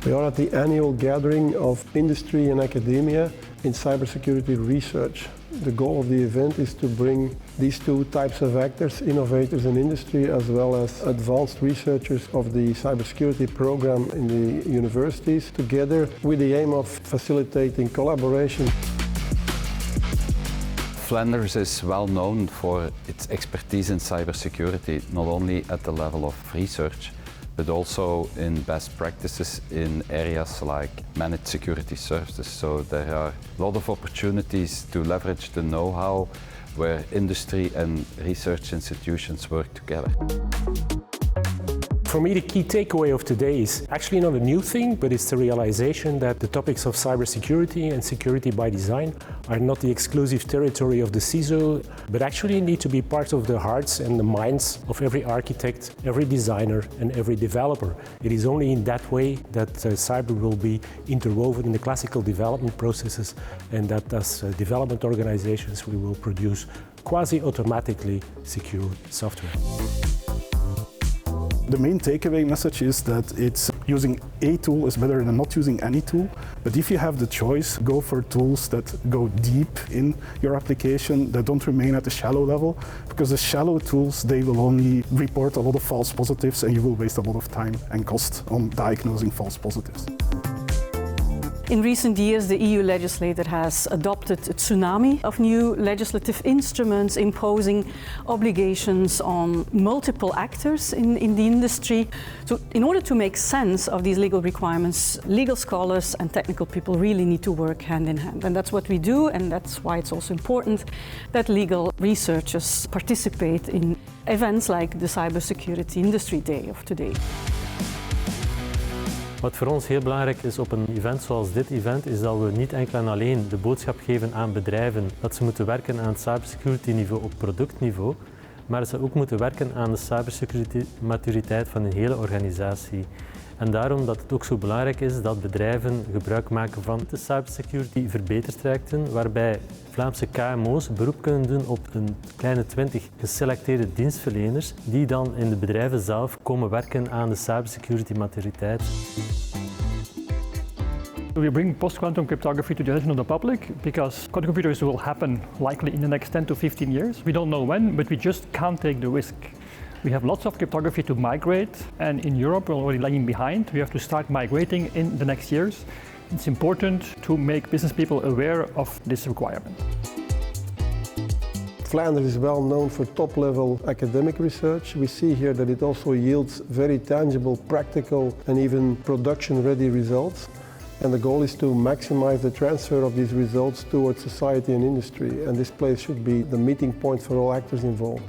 We are at the annual gathering of industry and academia in cybersecurity research. The goal of the event is to bring these two types of actors, innovators in industry as well as advanced researchers of the cybersecurity program in the universities, together with the aim of facilitating collaboration. Flanders is well known for its expertise in cybersecurity, not only at the level of research, but also in best practices in areas like managed security services. So there are a lot of opportunities to leverage the know-how where industry and research institutions work together. For me, the key takeaway of today is actually not a new thing, but it's the realization that the topics of cybersecurity and security by design are not the exclusive territory of the CISO, but actually need to be part of the hearts and the minds of every architect, every designer, and every developer. It is only in that way that cyber will be interwoven in the classical development processes, and that as development organizations we will produce quasi-automatically secure software. The main takeaway message is that using a tool is better than not using any tool. But if you have the choice, go for tools that go deep in your application, that don't remain at the shallow level, because the shallow tools, they will only report a lot of false positives and you will waste a lot of time and cost on diagnosing false positives. In recent years, the EU legislator has adopted a tsunami of new legislative instruments imposing obligations on multiple actors in the industry. So in order to make sense of these legal requirements, legal scholars and technical people really need to work hand in hand. And that's what we do, and that's why it's also important that legal researchers participate in events like the Cybersecurity Industry Day of today. Wat voor ons heel belangrijk is op een event zoals dit event, is dat we niet enkel en alleen de boodschap geven aan bedrijven dat ze moeten werken aan het cybersecurity niveau op productniveau, maar dat ze ook moeten werken aan de cybersecurity maturiteit van een hele organisatie. En daarom dat het ook zo belangrijk is dat bedrijven gebruik maken van de cybersecurity verbetertrajecten, waarbij Vlaamse KMO's beroep kunnen doen op een kleine 20 geselecteerde dienstverleners die dan in de bedrijven zelf komen werken aan de cybersecurity maturiteit. We bring post-quantum cryptography to the attention of the public because quantum computers will happen likely in the next 10 to 15 years. We don't know when, but we just can't take the risk. We have lots of cryptography to migrate, and in Europe we're already lagging behind. We have to start migrating in the next years. It's important to make business people aware of this requirement. Flanders is well known for top-level academic research. We see here that it also yields very tangible, practical and even production-ready results. And the goal is to maximize the transfer of these results towards society and industry. And this place should be the meeting point for all actors involved.